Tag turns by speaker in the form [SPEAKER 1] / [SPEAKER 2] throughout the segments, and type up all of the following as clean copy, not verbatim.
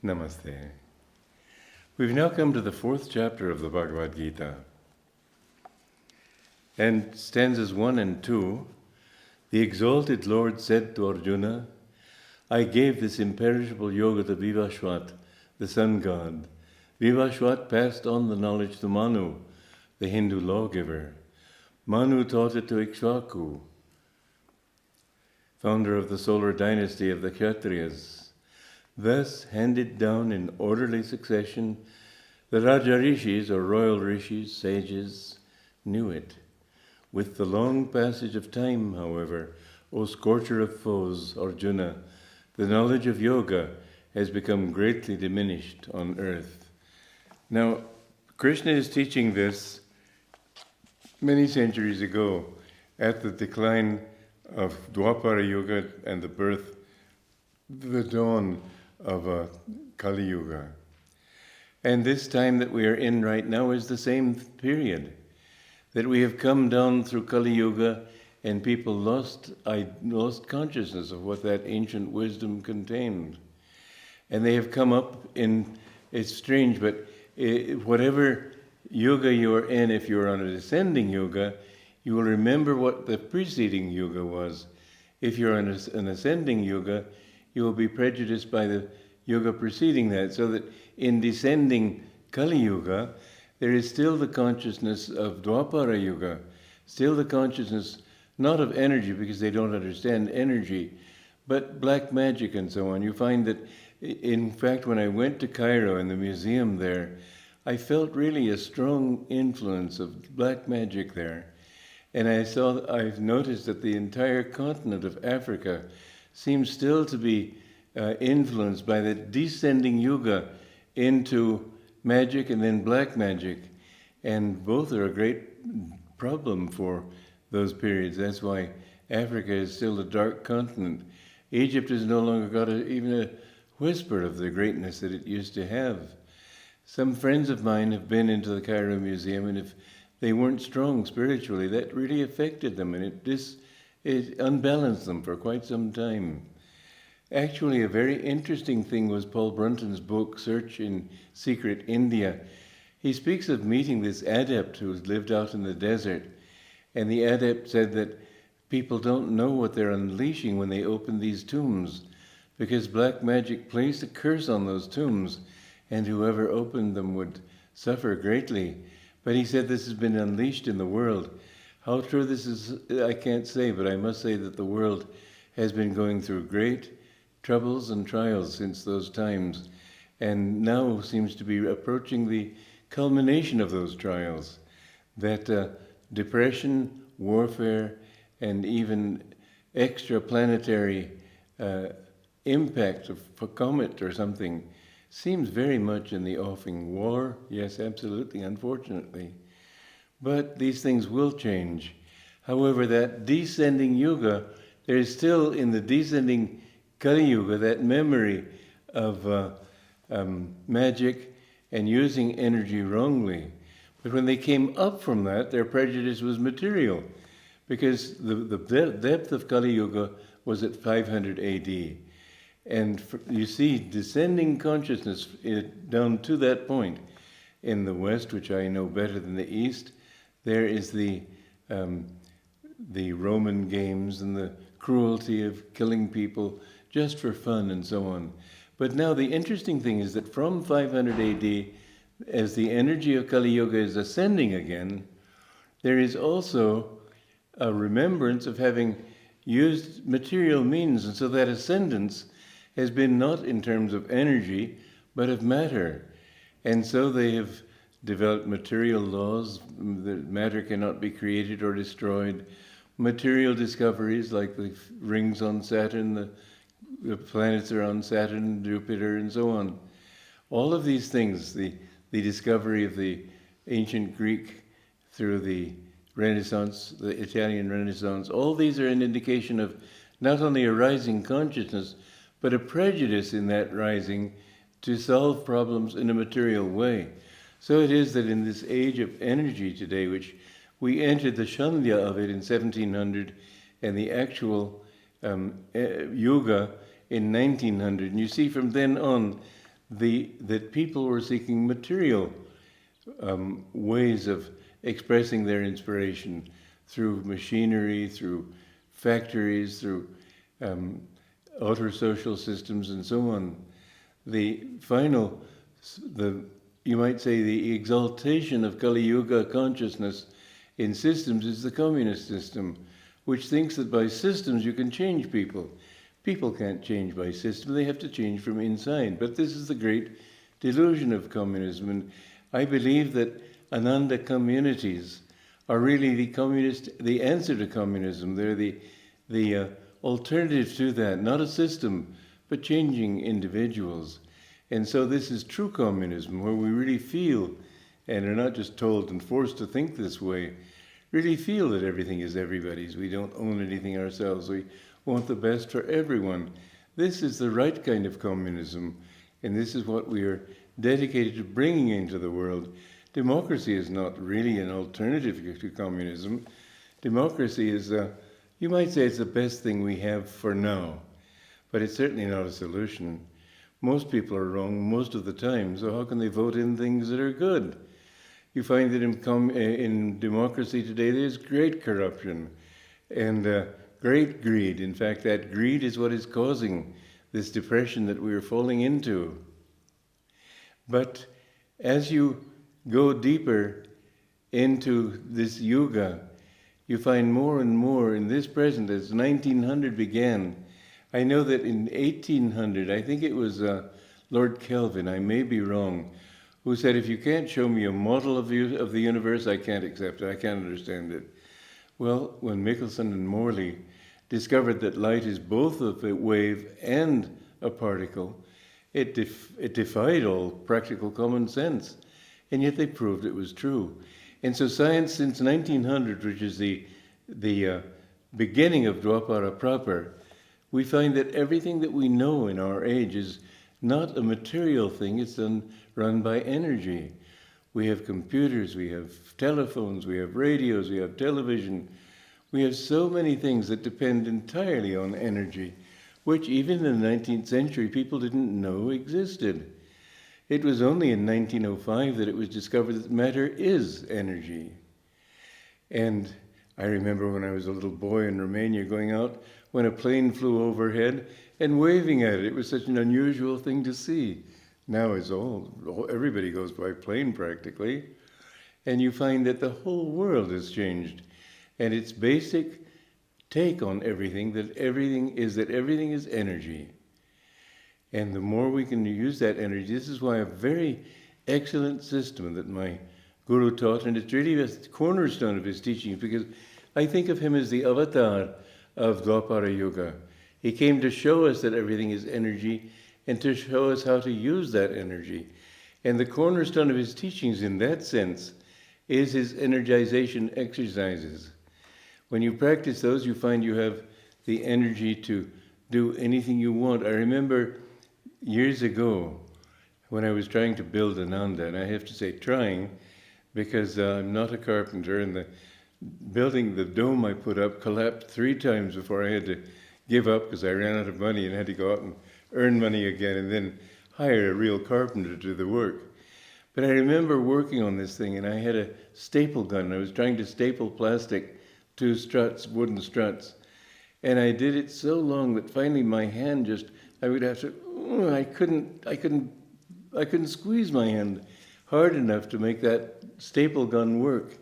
[SPEAKER 1] Namaste. We've now come to the 4th chapter of the Bhagavad Gita. And stanzas 1 and 2, the exalted Lord said to Arjuna, I gave this imperishable yoga to Vivaswat, the sun god. Vivaswat passed on the knowledge to Manu, the Hindu lawgiver. Manu taught it to Ikshvaku, founder of the solar dynasty of the Kshatriyas. Thus, handed down in orderly succession, the Raja Rishis, or royal rishis, sages, knew it. With the long passage of time, however, O scorcher of foes, Arjuna, the knowledge of yoga has become greatly diminished on earth. Now, Krishna is teaching this many centuries ago at the decline of Dwapara Yuga and the dawn of Kali Yuga. And this time that we are in right now is the same period, that we have come down through Kali Yuga and people lost consciousness of what that ancient wisdom contained. And they have come up in, it's strange, but whatever yuga you are in, if you are on a descending yuga, you will remember what the preceding yuga was. If you're on an ascending yuga, you will be prejudiced by the yuga preceding that, so that in descending Kali Yuga, there is still the consciousness of Dwapara Yuga, still the consciousness not of energy, because they don't understand energy, but black magic and so on. You find that, in fact, when I went to Cairo in the museum there, I felt really a strong influence of black magic there. And I've noticed that the entire continent of Africa seems still to be influenced by the descending yuga into magic and then black magic. And both are a great problem for those periods. That's why Africa is still a dark continent. Egypt has no longer got even a whisper of the greatness that it used to have. Some friends of mine have been into the Cairo Museum, and if they weren't strong spiritually, that really affected them, and it unbalanced them for quite some time. Actually, a very interesting thing was Paul Brunton's book, Search in Secret India. He speaks of meeting this adept who lived out in the desert, and the adept said that people don't know what they're unleashing when they open these tombs, because black magic placed a curse on those tombs, and whoever opened them would suffer greatly. But he said this has been unleashed in the world. How true this is, I can't say, but I must say that the world has been going through great troubles and trials since those times, and now seems to be approaching the culmination of those trials. That depression, warfare, and even extraplanetary impact of a comet or something seems very much in the offing. War, yes, absolutely, unfortunately. But these things will change. However, that descending yuga, there is still in the descending Kali Yuga that memory of magic and using energy wrongly. But when they came up from that, their prejudice was material, because the depth of Kali Yuga was at 500 AD. And you see descending consciousness down to that point. In the West, which I know better than the East, there is the Roman games and the cruelty of killing people just for fun and so on. But now the interesting thing is that from 500 AD, as the energy of Kali Yuga is ascending again, there is also a remembrance of having used material means, and so that ascendance has been not in terms of energy, but of matter. And so they have developed material laws that matter cannot be created or destroyed, material discoveries like the rings on Saturn, the planets are on Saturn, Jupiter, and so on. All of these things, the discovery of the ancient Greek through the Renaissance, the Italian Renaissance, all these are an indication of not only a rising consciousness, but a prejudice in that rising to solve problems in a material way. So it is that in this age of energy today, which we entered the Shandhya of it in 1700 and the actual Yuga in 1900, and you see from then on that people were seeking material ways of expressing their inspiration through machinery, through factories, through outer social systems, and so on. You might say, the exaltation of Kali Yuga consciousness in systems is the communist system, which thinks that by systems you can change people. People can't change by system, they have to change from inside. But this is the great delusion of communism. And I believe that Ananda communities are really the answer to communism. They're the alternative to that, not a system, but changing individuals. And so this is true communism, where we really feel, and are not just told and forced to think this way, really feel that everything is everybody's. We don't own anything ourselves. We want the best for everyone. This is the right kind of communism, and this is what we are dedicated to bringing into the world. Democracy is not really an alternative to communism. Democracy is, you might say, it's the best thing we have for now, but it's certainly not a solution. Most people are wrong most of the time, so how can they vote in things that are good? You find that in democracy today there's great corruption and great greed. In fact, that greed is what is causing this depression that we are falling into. But as you go deeper into this Yuga, you find more and more in this present. As 1900 began, I know that in 1800, I think it was Lord Kelvin, I may be wrong, who said, if you can't show me a model of the universe, I can't accept it, I can't understand it. Well, when Michelson and Morley discovered that light is both a wave and a particle, it defied all practical common sense, and yet they proved it was true. And so science since 1900, which is the beginning of Dwapara proper, we find that everything that we know in our age is not a material thing, it's run by energy. We have computers, we have telephones, we have radios, we have television. We have so many things that depend entirely on energy, which even in the 19th century people didn't know existed. It was only in 1905 that it was discovered that matter is energy. And I remember when I was a little boy in Romania going out when a plane flew overhead and waving at it. It was such an unusual thing to see. Now it's everybody goes by plane practically. And you find that the whole world has changed. And its basic take on everything, that everything is energy. And the more we can use that energy, this is why a very excellent system that my guru taught, and it's really a cornerstone of his teachings, because I think of him as the avatar of Dwapara Yuga. He came to show us that everything is energy and to show us how to use that energy. And the cornerstone of his teachings in that sense is his energization exercises. When you practice those, you find you have the energy to do anything you want. I remember years ago when I was trying to build Ananda, and I have to say trying because I'm not a carpenter, and the dome I put up collapsed 3 times before I had to give up because I ran out of money and had to go out and earn money again and then hire a real carpenter to do the work. But I remember working on this thing, and I had a staple gun. I was trying to staple plastic to struts, wooden struts. And I did it so long that finally my hand I would have to, I couldn't squeeze my hand hard enough to make that staple gun work.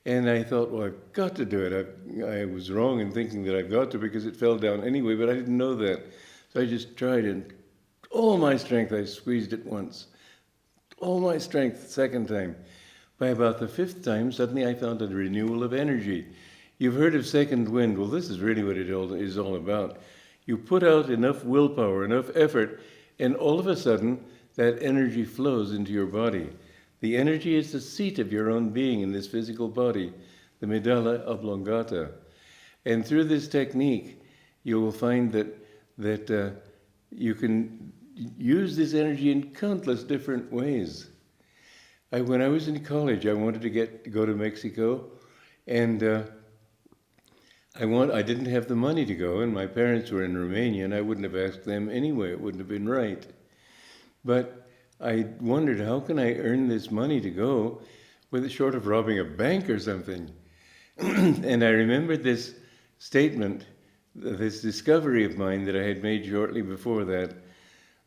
[SPEAKER 1] And I thought, well, I've got to do it. I was wrong in thinking that I've got to because it fell down anyway, but I didn't know that. So I just tried, and all my strength, I squeezed it once. All my strength, second time. By about the 5th time, suddenly I found a renewal of energy. You've heard of second wind. Well, this is really what it is all about. You put out enough willpower, enough effort, and all of a sudden, that energy flows into your body. The energy is the seat of your own being in this physical body, the medulla oblongata. And through this technique, you will find that you can use this energy in countless different ways. When I was in college, I wanted to go to Mexico, and I didn't have the money to go, and my parents were in Romania, and I wouldn't have asked them anyway. It wouldn't have been right. But I wondered, how can I earn this money to go with short of robbing a bank or something? And I remembered this statement, this discovery of mine that I had made shortly before that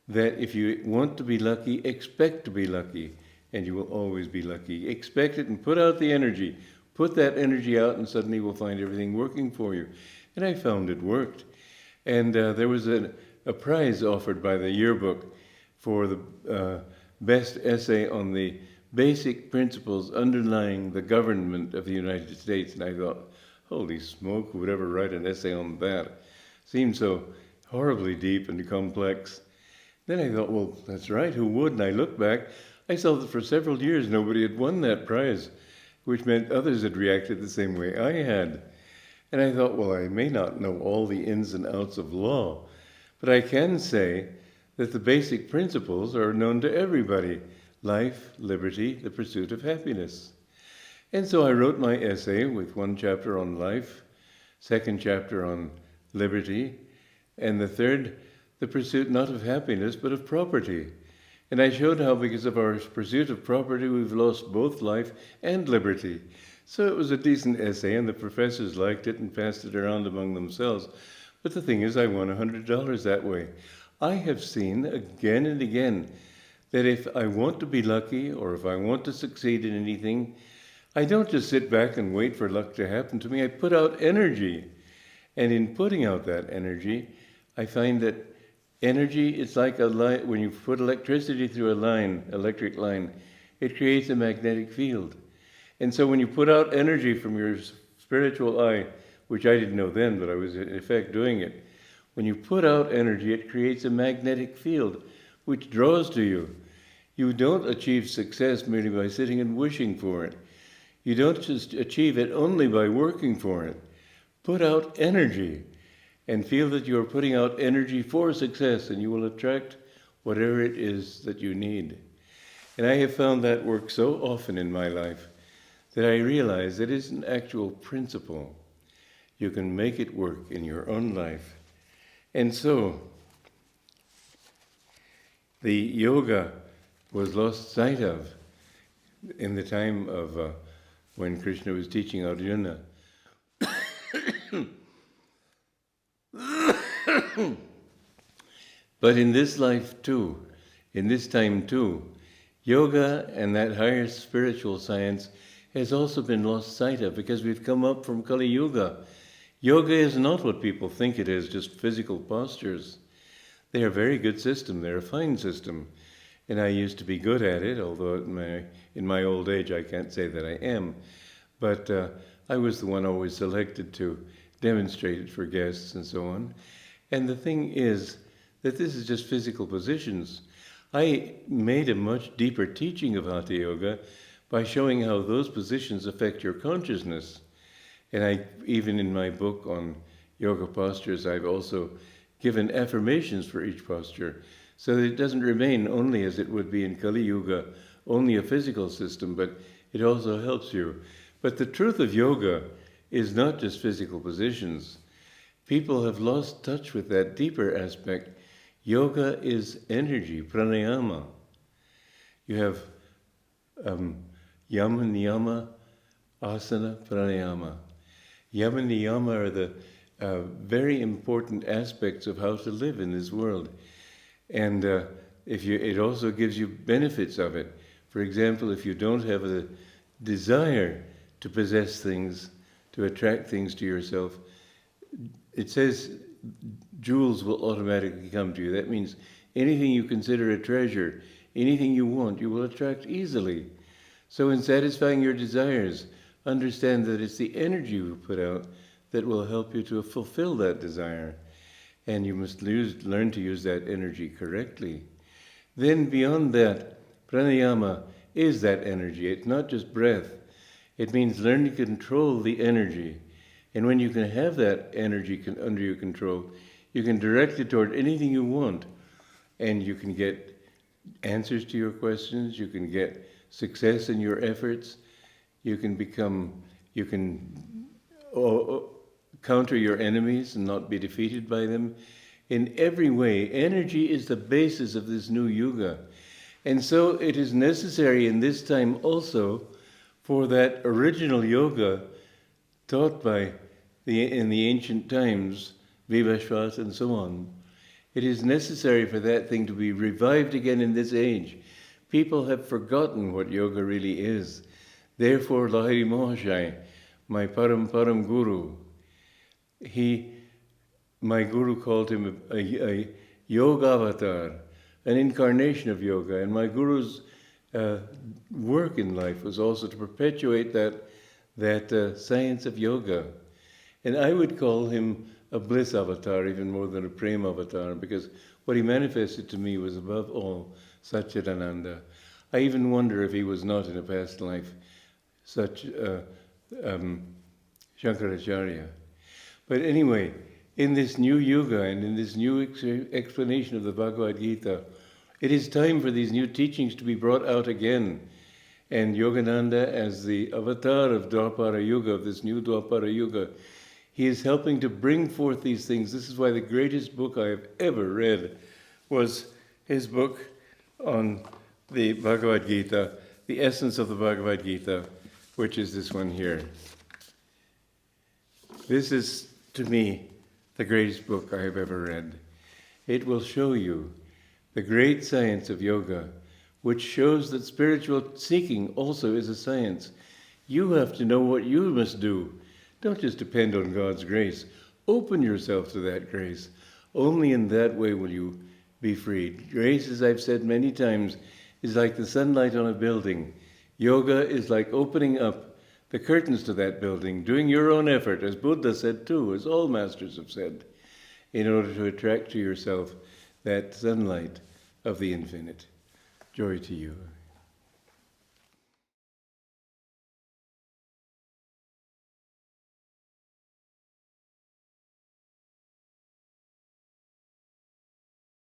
[SPEAKER 1] if you want to be lucky, expect to be lucky, and you will always be lucky. Expect it and put out the energy. Put that energy out and suddenly you'll find everything working for you. And I found it worked. And there was a prize offered by the yearbook for the best essay on the basic principles underlying the government of the United States. And I thought, holy smoke, who would ever write an essay on that? Seemed so horribly deep and complex. Then I thought, well, that's right, who would? And I looked back, I saw that for several years nobody had won that prize, which meant others had reacted the same way I had. And I thought, well, I may not know all the ins and outs of law, but I can say that the basic principles are known to everybody: life, liberty, the pursuit of happiness. And so I wrote my essay with one chapter on life, second chapter on liberty, and the third, the pursuit not of happiness, but of property. And I showed how because of our pursuit of property, we've lost both life and liberty. So it was a decent essay, and the professors liked it and passed it around among themselves. But the thing is, I won $100 that way. I have seen again and again that if I want to be lucky, or if I want to succeed in anything, I don't just sit back and wait for luck to happen to me. I put out energy. And in putting out that energy, I find that energy, it's like a light. When you put electricity through a line, electric line, it creates a magnetic field. And so when you put out energy from your spiritual eye, which I didn't know then, but I was in effect doing it, when you put out energy, it creates a magnetic field which draws to you. You don't achieve success merely by sitting and wishing for it. You don't just achieve it only by working for it. Put out energy and feel that you are putting out energy for success, and you will attract whatever it is that you need. And I have found that work so often in my life that I realize it is an actual principle. You can make it work in your own life. And so, the yoga was lost sight of in the time of when Krishna was teaching Arjuna. But in this life too, in this time too, yoga and that higher spiritual science has also been lost sight of because we've come up from Kali Yuga. Yoga is not what people think it is, just physical postures. They are a very good system. They're a fine system. And I used to be good at it, although in my old age I can't say that I am. But I was the one always selected to demonstrate it for guests and so on. And the thing is that this is just physical positions. I made a much deeper teaching of Hatha Yoga by showing how those positions affect your consciousness. And even in my book on yoga postures, I've also given affirmations for each posture, so that it doesn't remain only as it would be in Kali Yuga, only a physical system, but it also helps you. But the truth of yoga is not just physical positions. People have lost touch with that deeper aspect. Yoga is energy, pranayama. You have yama, niyama, asana, pranayama. Yama and niyama are the very important aspects of how to live in this world. And it also gives you benefits of it. For example, if you don't have the desire to possess things, to attract things to yourself, it says jewels will automatically come to you. That means anything you consider a treasure, anything you want, you will attract easily. So in satisfying your desires, understand that it's the energy you put out that will help you to fulfill that desire. And you must learn to use that energy correctly. Then beyond that, pranayama is that energy. It's not just breath. It means learning to control the energy. And when you can have that energy under your control, you can direct it toward anything you want. And you can get answers to your questions. You can get success in your efforts. You can counter your enemies and not be defeated by them. In every way, energy is the basis of this new Yuga. And so it is necessary in this time also for that original yoga taught by in the ancient times, Vivaswas and so on. It is necessary for that thing to be revived again in this age. People have forgotten what yoga really is. Therefore, Lahiri Mahashai, my Param Guru, my Guru called him a yoga avatar, an incarnation of yoga. And my Guru's work in life was also to perpetuate that science of yoga. And I would call him a bliss avatar even more than a prema avatar, because what he manifested to me was above all Satchidananda. I even wonder if he was not in a past life such Shankaracharya. But anyway, in this new Yuga and in this new explanation of the Bhagavad Gita, it is time for these new teachings to be brought out again. And Yogananda, as the avatar of Dwapara Yuga, of this new Dwapara Yuga, he is helping to bring forth these things. This is why the greatest book I have ever read was his book on the Bhagavad Gita, the essence of the Bhagavad Gita, which is this one here. This is, to me, the greatest book I have ever read. It will show you the great science of yoga, which shows that spiritual seeking also is a science. You have to know what you must do. Don't just depend on God's grace. Open yourself to that grace. Only in that way will you be freed. Grace, as I've said many times, is like the sunlight on a building. Yoga is like opening up the curtains to that building, doing your own effort, as Buddha said too, as all masters have said, in order to attract to yourself that sunlight of the infinite. Joy to you.